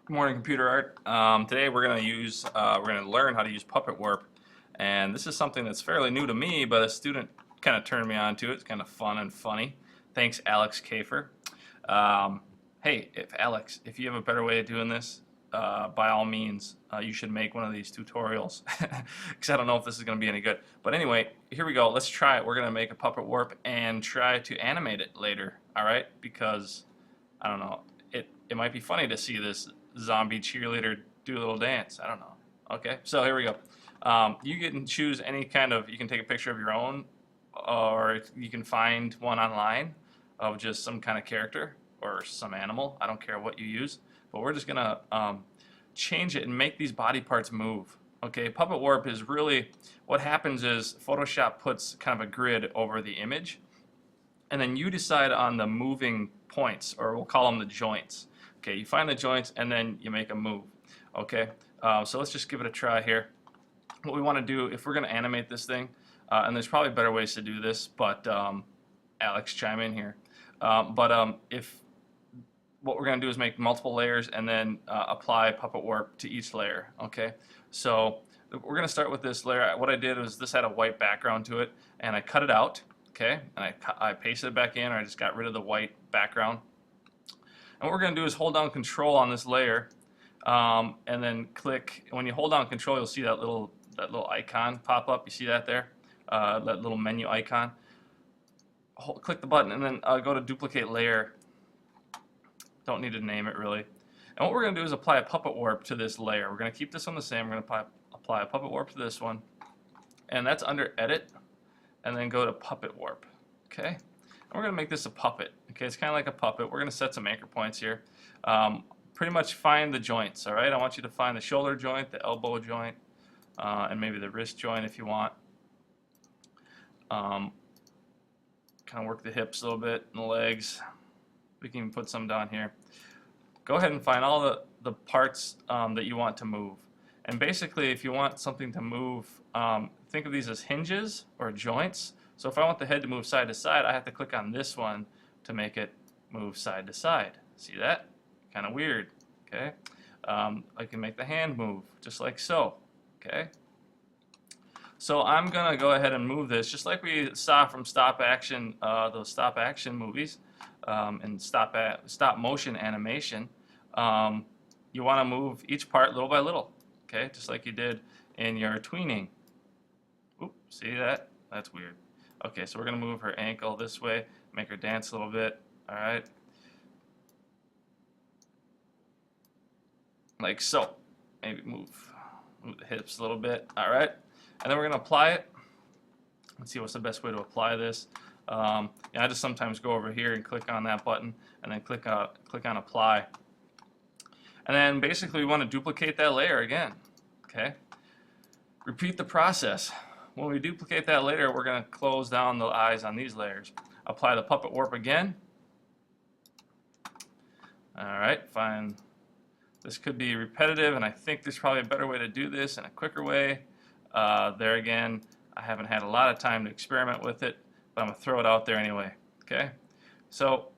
Good morning, computer art. Today we're gonna learn how to use Puppet Warp, and this is something that's fairly new to me, but a student kind of turned me on to it. It's kind of fun and funny. Thanks, Alex Kafer. Um, hey, if you have a better way of doing this, by all means, you should make one of these tutorials, because I don't know if this is going to be any good. But anyway, here we go. Let's try it. We're going to make a Puppet Warp and try to animate it later. All right? Because I don't know. It might be funny to see this zombie cheerleader do a little dance. I don't know. Okay, so here we go. You can choose any kind of. You can take a picture of your own, or you can find one online of just some kind of character or some animal. I don't care what you use, but we're just gonna change it and make these body parts move. Okay, Puppet Warp is really what happens is Photoshop puts kind of a grid over the image, and then you decide on the moving points, or we'll call them the joints. Okay, you find the joints and then you make a move. Okay, so let's just give it a try here. What we want to do, if we're going to animate this thing, and there's probably better ways to do this, but Alex, chime in here. If what we're going to do is make multiple layers and then apply Puppet Warp to each layer. Okay, so we're going to start with this layer. What I did was this had a white background to it, and I cut it out. Okay, and I pasted it back in, or I just got rid of the white background. And what we're going to do is hold down Control on this layer, and then click. When you hold down Control, you'll see that little icon pop up. You see that there? That little menu icon. Click the button, and then go to Duplicate Layer. Don't need to name it really. And what we're going to do is apply a Puppet Warp to this layer. We're going to keep this one the same. We're going to apply a Puppet Warp to this one, and that's under Edit, and then go to Puppet Warp. Okay. And we're going to make this a puppet. Okay, it's kind of like a puppet. We're going to set some anchor points here. Pretty much find the joints, all right? I want you to find the shoulder joint, the elbow joint, and maybe the wrist joint if you want. Kind of work the hips a little bit and the legs. We can even put some down here. Go ahead and find all the parts that you want to move. And basically, if you want something to move, think of these as hinges or joints. So if I want the head to move side to side, I have to click on this one to make it move side to side. See that? Kind of weird. Okay. I can make the hand move just like so. Okay. So I'm gonna go ahead and move this just like we saw from stop action, those stop action movies, and stop motion animation. You want to move each part little by little. Okay, just like you did in your tweening. Oop, see that? That's weird. Okay, so we're going to move her ankle this way, make her dance a little bit, all right? Like so. Maybe move the hips a little bit, all right? And then we're going to apply it. Let's see what's the best way to apply this. I just sometimes go over here and click on that button, and then click on Apply. And then basically we want to duplicate that layer again, okay? Repeat the process. When we duplicate that layer, we're going to close down the eyes on these layers. Apply the Puppet Warp again. Alright, fine. This could be repetitive, and I think there's probably a better way to do this in a quicker way. There again, I haven't had a lot of time to experiment with it, but I'm going to throw it out there anyway. Okay? So,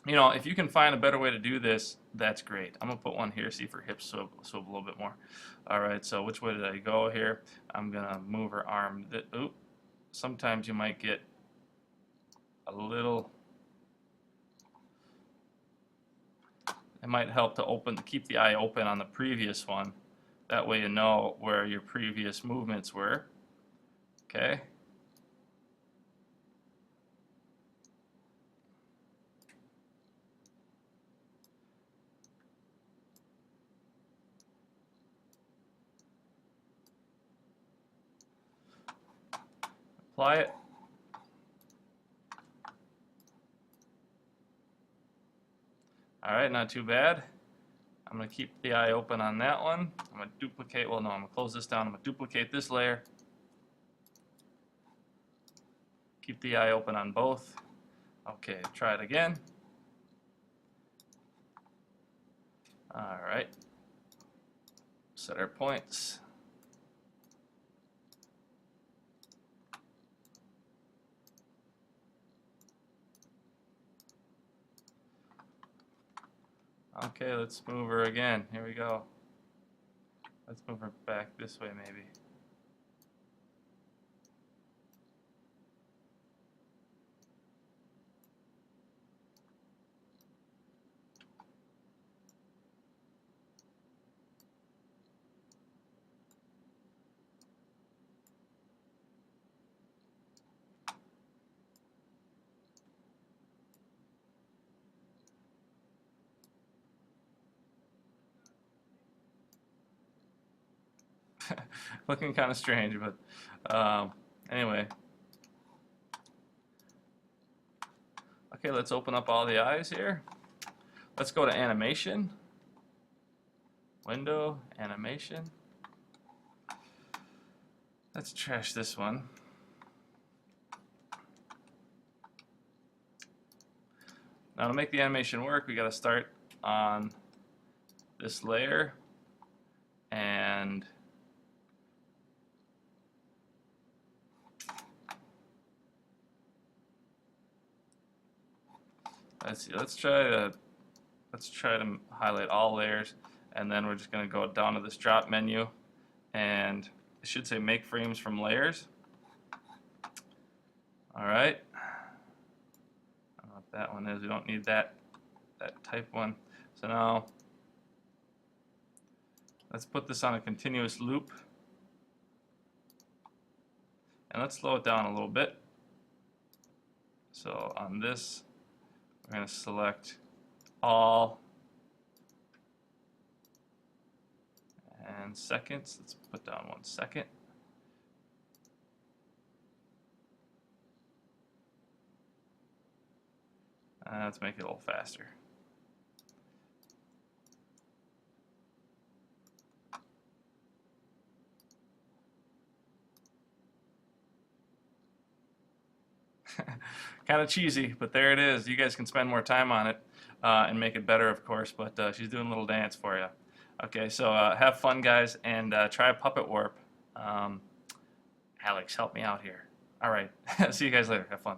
you know, if you can find a better way to do this, that's great. I'm going to put one here, see if her hips swivel a little bit more. Alright, so which way did I go here? I'm going to move her arm. Oop. Sometimes you might get a little... It might help to keep the eye open on the previous one. That way you know where your previous movements were. Okay? Apply it. Alright, not too bad. I'm going to keep the eye open on that one. I'm going to duplicate, well no, I'm going to close this down. I'm going to duplicate this layer. Keep the eye open on both. Okay, try it again. Alright. Set our points. Okay, let's move her again. Here we go. Let's move her back this way maybe. Looking kind of strange, but anyway. Okay, let's open up all the eyes here. Let's go to animation. Window, animation. Let's trash this one. Now to make the animation work, we got to start on this layer and let's see. Let's try to highlight all layers, and then we're just going to go down to this drop menu, and it should say make frames from layers. All right. I don't know what that one is. We don't need that type one. So now let's put this on a continuous loop, and let's slow it down a little bit. So on this, we're going to select all and seconds. Let's put down 1 second. Let's make it a little faster. Kind of cheesy, but there it is. You guys can spend more time on it and make it better, of course, but she's doing a little dance for you. Okay, so have fun, guys, and try Puppet Warp. Alex, help me out here. All right, see you guys later. Have fun.